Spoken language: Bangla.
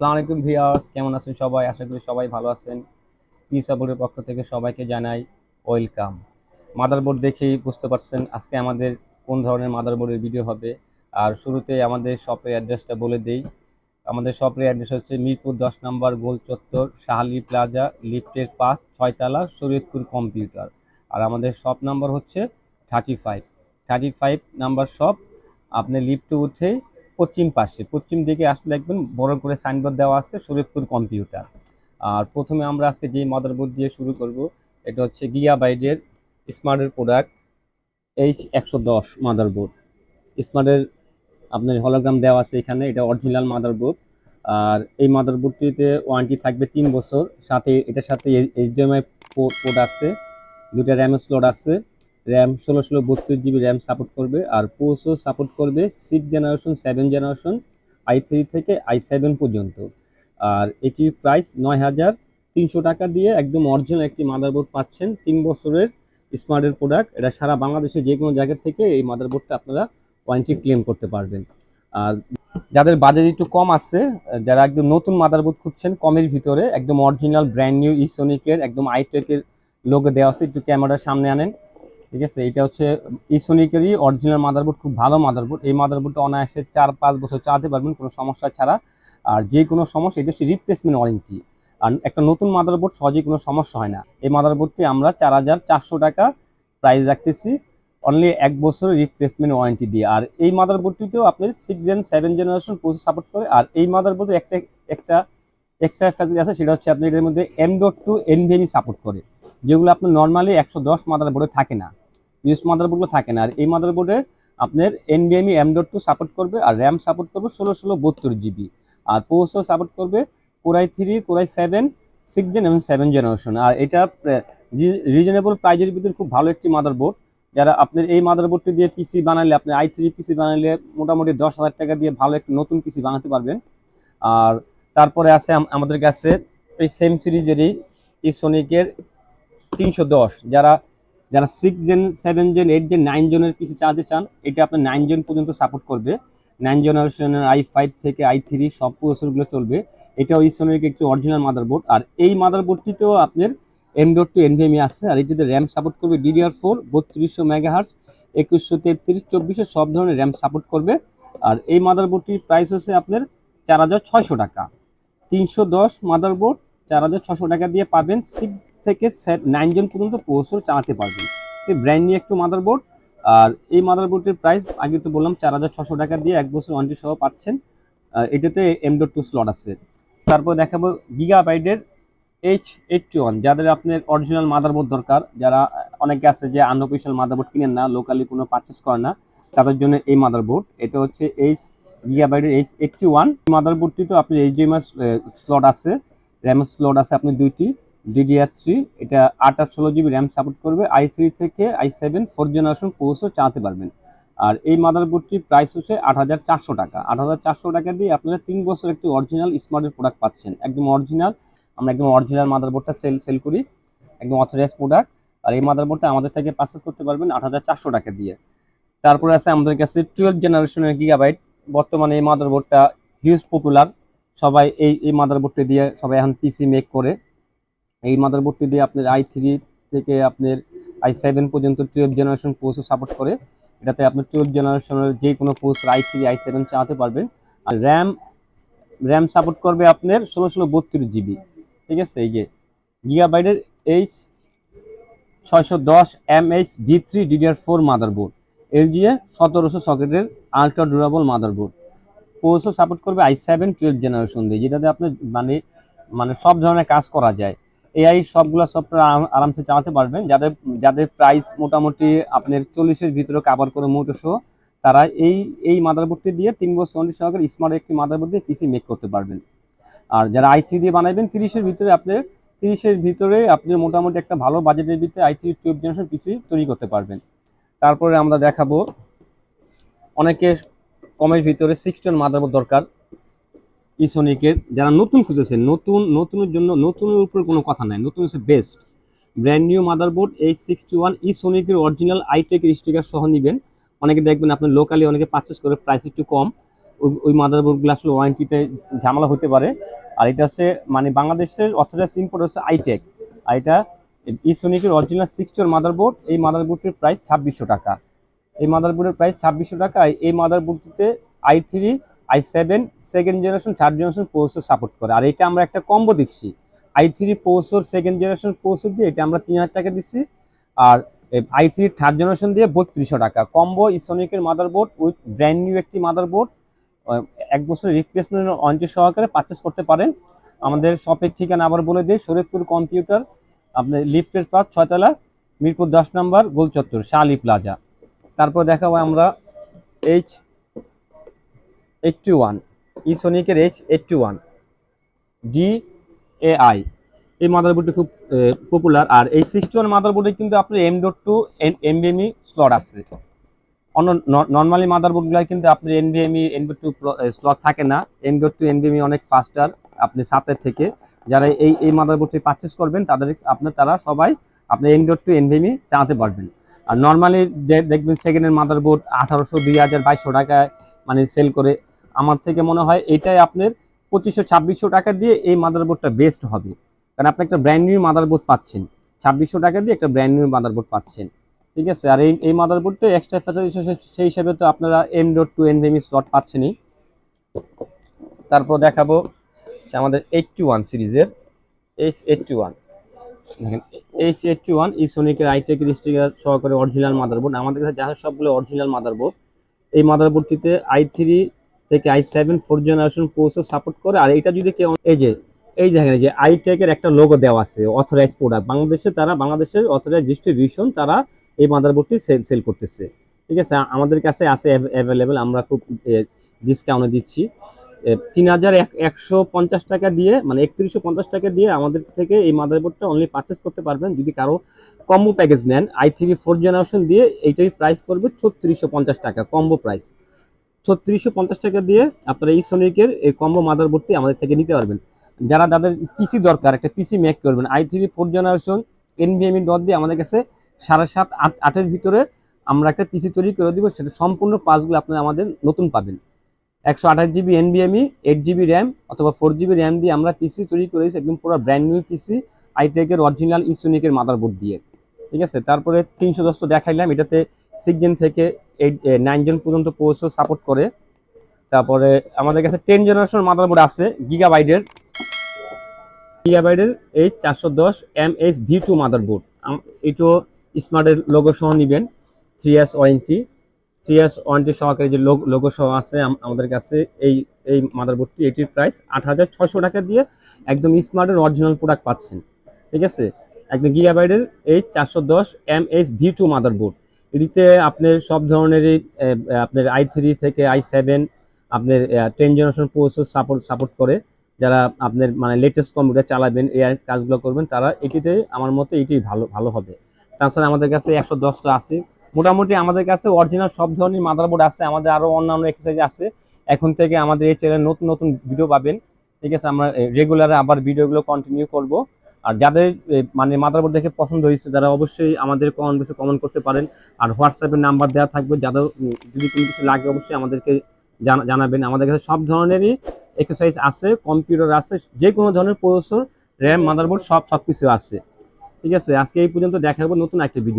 আসসালামু আলাইকুম ভিউয়ার্স, কেমন আছেন সবাই? আশা করি সবাই ভালো আছেন। পিসাবোর্ডের পক্ষ থেকে সবাইকে জানাই ওয়েলকাম। মাদারবোর্ড দেখেই বুঝতে পারছেন আজকে আমাদের কোন ধরনের মাদারবোর্ডের ভিডিও হবে। আর শুরুতে আমাদের শপের অ্যাড্রেসটা বলে দেই। আমাদের শপের অ্যাড্রেস হচ্ছে মিরপুর 10 নম্বর গোল চত্বর, শাহালি প্লাজা, লিফটের 5 6 তলা, শরীয়তপুর কম্পিউটার। আর আমাদের শপ নাম্বার হচ্ছে 35 নাম্বার শপ। আপনি লিফটে উঠে পশ্চিম দিকে আসলে দেখবেন বড় করে সাইনবোর্ড দেওয়া আছে শরীয়তপুর কম্পিউটার। আর প্রথমে আমরা আজকে যে মাদারবোর্ড দিয়ে শুরু করব, এটা হচ্ছে গিগাবাইটের স্মার্টের প্রোডাক্ট H110 মাদারবোর্ড। স্মার্টের আপনার হলোগ্রাম দেওয়া আছে এখানে, এটা অরিজিনাল মাদারবোর্ড। আর এই মাদারবোর্ডটিতে ওয়ারেন্টি থাকবে 3 বছর। সাথে এটার সাথে এইচডিএমআই পোর্ট আছে, দুটা র্যাম স্লট আছে। র্যাম 16 32 জিবি র্যাম সাপোর্ট করবে। আর পোর্টসও সাপোর্ট করবে 6 জেনারেশন 7 জেনারেশন, i3 থেকে i7 পর্যন্ত। আর এটি প্রাইস 9,300 টাকা দিয়ে একদম অরিজিনাল একটি মাদারবোর্ড পাচ্ছেন, 3 বছরের স্মার্টের প্রোডাক্ট। এটা সারা বাংলাদেশে যে কোনো জায়গা থেকে এই মাদারবোর্ডটা আপনারা ওয়ারেন্টি ক্লেম করতে পারবেন। আর যাদের বাজেট একটু কম আছে, যারা একদম নতুন মাদারবোর্ড খুঁজছেন কমের ভিতরে, একদম অরিজিনাল ব্র্যান্ড নিউ ইসোনিকের একদম আইটেকের লোগো দেওয়া আছে, একটু ক্যামেরার সামনে আনেন। ঠিক আছে, এটা হচ্ছে ইসোনিকেরই অরিজিনাল মাদারবোর্ড, খুব ভালো মাদারবোর্ড। এই মাদারবোর্ডটা অনায়াসে 4-5 বছর চালাতে পারবেন কোনো সমস্যা ছাড়া। আর যে কোনো সমস্যা, এটা হচ্ছে রিপ্লেসমেন্ট ওয়ারেন্টি। আর একটা নতুন মাদারবোর্ড সহজেই কোনো সমস্যা হয় না। এই মাদারবোর্ডটি আমরা 4,400 টাকা প্রাইস রাখতেছি, অনলি 1 বছরের রিপ্লেসমেন্ট ওয়ারেন্টি দিয়ে। আর এই মাদারবোর্ডটিতেও আপনি 6 জেন 7 জেনারেশন প্রসেসর সাপোর্ট করে। আর এই মাদারবোর্ডে একটা একটা এক্সট্রা ফ্যাসিলিটি আছে, সেটা হচ্ছে আপনি এটার মধ্যে M.2 NVMe সাপোর্ট করে, যেগুলো আপনার নর্মালি 110 মাদারবোর্ডে থাকে না, ইউএস মাদারবোর্ডগুলো থাকে না। আর এই মাদারবোর্ডে আপনার NVMe M.2 সাপোর্ট করবে। আর র্যাম সাপোর্ট করবে 16 32 জিবি। আর প্রসেসর সাপোর্ট করবে Core i3 Core i7 6 gen এবং 7 জেনারেশন। আর এটা রিজনেবল প্রাইজের ভিতরে খুব ভালো একটি মাদারবোর্ড। যারা আপনার এই মাদারবোর্ডটি দিয়ে পিসি বানালে, আপনি i3 পিসি বানালে মোটামুটি 10,000 টাকা দিয়ে ভালো একটা নতুন পিসি বানাতে পারবেন। আর তারপরে আছে আমাদের কাছে এই সেম সিরিজেরই ইসোনিকের 310, যারা যারা 6 জেন 7 জেন 8 জেন 9 জনের পিসি চালাতে চান, এটা আপনার 9 জন পর্যন্ত সাপোর্ট করবে। 9 জেনারেশনের i5 থেকে i3 সব প্রসেসরগুলো চলবে। এটাও ইসোনিক একটি অরিজিনাল মাদারবোর্ড। আর এই মাদারবোর্ডটিতেও আপনার M.2 NVMe আছে। আর এটিতে র্যাম সাপোর্ট করবে DDR4 3200 MHz, 2133 2400 সব ধরনের র্যাম সাপোর্ট করবে। আর এই মাদারবোর্ডটির প্রাইস হচ্ছে আপনার 4,600 টাকা। 310 মাদারবোর্ড 4,600 টাকা দিয়ে পাবেন, 6 থেকে 9 জন পর্যন্ত প্রসেসর চালাতে পারবেন। ব্র্যান্ড নিউ একটু মাদারবোর্ড। আর এই মাদারবোর্ডের প্রাইস আগে তো বললাম 4,600 টাকা দিয়ে 1 বছর ওয়ারেন্টি সহ পাচ্ছেন। এটাতে M.2 স্লট আছে। তারপর দেখাবো গিগাবাইটের H81, যাদের আপনার অরিজিনাল মাদারবোর্ড দরকার, যারা অনেকে আছে যে আনঅফিশিয়াল মাদারবোর্ড কিনেন না, লোকালি কোনো পারচেস করে না, তাদের জন্য এই মাদারবোর্ড। এটা হচ্ছে গিগাবাইটের H81 মাদারবোর্ডটি। তো আপনি HDMI স্লট আছে, র্যাম স্লট আছে আপনি দুইটি, DDR3। এটা 8 আর 16 জিবি র্যাম সাপোর্ট করবে। i3 থেকে i7 4 জেনারেশন প্রসেসর চালাতে পারবেন। আর এই মাদারবোর্ডটির প্রাইস হচ্ছে 8,400 টাকা। 8,400 টাকা দিয়ে আপনারা 3 বছর একটি অরিজিনাল স্মার্টের প্রোডাক্ট পাচ্ছেন, একদম অরিজিনাল। আমরা একদম অরিজিনাল মাদারবোর্ডটা সেল করি, একদম অথরাইজ প্রোডাক্ট। আর এই মাদারবোর্ডটা আমাদের থেকে পারচেস করতে পারবেন 8,400 টাকা দিয়ে। তারপরে আছে আমাদের কাছে 12 জেনারেশনের গিগাবাইট। বর্তমানে এই মাদারবোর্ডটা হিউজ পপুলার, সবাই এই মাদারবোর্ডটি দিয়ে সবাই এখন পিসি মেক করে। এই মাদারবোর্ডটি দিয়ে আপনার i3 থেকে আপনার i7 পর্যন্ত 12 জেনারেশন প্রসেসর সাপোর্ট করে। এটাতে আপনি 12 জেনারেশনের যে কোনো প্রসেসর i3 i7 চালাতে পারবেন। আর র্যাম সাপোর্ট করবে আপনার 16 32 জিবি। ঠিক আছে, এই যে গিগাবাইটের H610 MHz-V3 DDR4 motherboard, LGA 1700 সকেটের ultra durable motherboard. Processor support করবে i7 12 জেনারেশন দিয়ে, যেটাতে আপনার মানে মানে সব ধরনের কাজ করা যায়। এআই সবগুলো সফটওয়্যার আরামসে চালাতে পারবেন। যাদের যাদের প্রাইস মোটামুটি আপনার 40-এর ভিতরে কাভার করে মোটো সহ, তারা এই মাদারবোর্ডটি দিয়ে 3 বছর ওয়ারেন্টি সহকারে স্মার্ট একটি মাদারবোর্ড দিয়ে পিসি মেক করতে পারবেন। আর যারা i3 দিয়ে বানাবেন, 30-এর ভিতরে আপনি মোটামুটি একটা ভালো বাজেটের ভিতরে i3 12 জেনারেশন পিসি তৈরি করতে পারবেন। তারপরে আমরা দেখাবো অনেকে কমের ভিতরে 6 জন মাদারবোর্ড দরকার ইসোনিকের, যারা নতুন খুঁজেছেন। নতুনের জন্য নতুনের উপর কোনো কথা নাই, নতুন হচ্ছে best. Brand new motherboard H61 ইসোনিকের অরিজিনাল আইটেকের স্টিকার সহ নেবেন। অনেকে দেখবেন আপনার লোকালি অনেকে পারচেস করে, প্রাইস একটু কম। ওই মাদারবোর্ডগুলো আসলে ওয়ারেন্টিতে ঝামেলা হতে পারে। আর এটা হচ্ছে মানে বাংলাদেশের অথরাইজড ইম্পোর্ট হচ্ছে আইটেক। আর এটা ইসোনিকের অরিজিনাল 6 মাদারবোর্ড। এই মাদারবোর্ডটির প্রাইস 2600 টাকা। এই মাদারবোর্ডের প্রাইস 2600 টাকা। এই মাদারবোর্ডটিতে i3, i7 second generation, third generation processor support করে। আর এটা আমরা একটা কম্বো দিচ্ছি, i3 processor second generation processor দিয়ে এটা আমরা 3000 টাকা দিচ্ছি। আর i3 থার্ড জেনারেশন দিয়ে 3200 টাকা কম্বো ইসোনিকের মাদারবোর্ড উইথ ব্র্যান্ড নিউ একটি মাদারবোর্ড। 1 বছরের রিপ্লেসমেন্ট ওয়ারেন্টি সহকারে পারচেস করতে পারেন। আমাদের শপের ঠিকানা আবার বলে দিই, শরীয়তপুর কম্পিউটার, আপনার লিফটের পাঁচ 6 তলা, মিরপুর 10 নম্বর, গোল চত্বর, শালি প্লাজা। তারপর দেখাবো আমরা H81, ইসোনিকের H81 DAI। এই মাদারবোর্ডটি খুব পপুলার। আর এই 61 মাদারবোর্ডে কিন্তু আপনার M.2 NVMe স্লট আছে। অন্য নর্মালি মাদারবোর্ডগুলো কিন্তু আপনার NVMe M.2 স্লট থাকে না। M.2 NVMe অনেক ফাস্টার আপনি সাথে থেকে। যারা এই মাদারবোর্ডটি পারচেস করবেন তারা সবাই আপনি M.2 NVMe চালাতে পারবেন। আর নর্মালি দেখবেন সেকেন্ডের মাদারবোর্ড 1800, 2000, 2200 টাকায় মানে সেল করে। আমার থেকে মনে হয় এটাই আপনার 2500, 2600 টাকা দিয়ে এই মাদারবোর্ডটা বেস্ট হবে। কারণ আপনি একটা ব্র্যান্ড নিউ মাদারবোর্ড পাচ্ছেন, 2600 টাকা দিয়ে একটা ব্র্যান্ড নিউ মাদারবোর্ড পাচ্ছেন। ঠিক আছে। আর এই মাদারবোর্ডটা এক্সট্রা ফ্যাসিলিটি সেই হিসাবে তো আপনারা M.2 NVMe স্লট পাচ্ছেনই। তারপর দেখাবো আমাদের 81 সিরিজের H81। দেখেন H81 ইসোনিকের আইটেক স্টিকার সহকারে অরিজিনাল মাদারবোর্ড। আমাদের কাছে যা সবগুলো অরিজিনাল মাদারবোর্ড। এই মাদারবোর্ডটিতে i3 থেকে i7 4th generation processor support করে। আর এটা যদি কেউ এই দেখেন যে আইটেকের একটা লোগো দেওয়া আছে, অথরাইজড প্রোডাক্ট বাংলাদেশের অথরাইজড ডিস্ট্রিবিউশন তারা এই মাদারবোর্ডটি সেল করতেছে। ঠিক আছে। আমাদের কাছে আছে অ্যাভেলেবেল, আমরা খুব ডিসকাউন্টে দিচ্ছি। 3150 টাকা দিয়ে, মানে 3150 টাকা দিয়ে আমাদের থেকে এই মাদারবোর্ডটা অনলি পারচেস করতে পারবেন। যদি কারো কম্বো প্যাকেজ নেন i3 4th জেনারেশন দিয়ে, এইটাই প্রাইস পড়বে 3650 টাকা কম্বো প্রাইস। 3650 টাকা দিয়ে আপনারা এই সোনিকের এই কম্বো মাদারবোর্ডটি আমাদের থেকে নিতে পারবেন। যাদের পিসি দরকার, একটা পিসি মেক করবেন i3 4th generation NVMe dot দিয়ে আমাদের কাছে 7.5 8-8 ভিতরে আমরা একটা পিসি তৈরি করে দিব। সেটা সম্পূর্ণ পাসগুলো আপনারা আমাদের নতুন পাবেন। 128GB NVMe, 8GB র্যাম অথবা 4GB র্যাম দিয়ে আমরা পিসি তৈরি করেছি, একদম পুরো ব্র্যান্ড নিউ পিসি আইটেকের অরিজিনাল ইসোনিকের মাদারবোর্ড দিয়ে। ঠিক আছে। তারপরে 310 তো দেখাইলাম, এটাতে 6 জেন থেকে 9 জেন পর্যন্ত প্রসেসর সাপোর্ট করে। তারপরে আমাদের কাছে 10 জেনারেশন মাদারবোর্ড আছে গিগাবাইটের H410 MHV2 মাদারবোর্ড। এটাও স্মার্টের লোগো সহ নেবেন। 3 ইয়ার্স ওয়ারেন্টি সহকারে যে লোগো সহ আছে আমাদের কাছে এই মাদারবোর্ডটি। এটির প্রাইস 8600 টাকা দিয়ে একদম স্মার্টের অরিজিনাল প্রোডাক্ট পাচ্ছেন। ঠিক আছে। একদম গিগাবাইটের H410 MHV2 মাদারবোর্ড। এটিতে আপনার সব ধরনেরই আপনার i3 থেকে i7 আপনার 10 জেনারেশন প্রসেসর সাপোর্ট করে। যারা আপনার মানে লেটেস্ট কম্পিউটার চালাবেন, এআই কাজগুলো করবেন, তারা এটিতে আমার মতে এটি ভালো হবে। তাছাড়া আমাদের কাছে 110টা আছে। মোটামুটি আমাদের কাছে অরিজিনাল সব ধরনের মাদারবোর্ড আছে। আমাদের আরও অন্যান্য এক্সারসাইজ আছে। এখন থেকে আমাদের এই চ্যানেলে নতুন নতুন ভিডিও পাবেন। ঠিক আছে। আমরা রেগুলার আবার ভিডিওগুলো কন্টিনিউ করব। আর যাদের মানে মাদারবোর্ড দেখে পছন্দ হয়েছে তারা অবশ্যই আমাদের কমেন্ট বক্সে কমেন্ট করতে পারেন। আর হোয়াটসঅ্যাপের নাম্বার দেওয়া থাকবে, যাদের যদি কোনো কিছু লাগে অবশ্যই আমাদেরকে জানাবেন। আমাদের কাছে সব ধরনেরই এক্সারসাইজ আছে, কম্পিউটার আছে, যে কোনো ধরনের প্রসেসর, র্যাম, মাদারবোর্ড সব কিছু আছে। ঠিক আছে। আজকে এই পর্যন্ত, দেখা হবে নতুন একটা ভিডিও।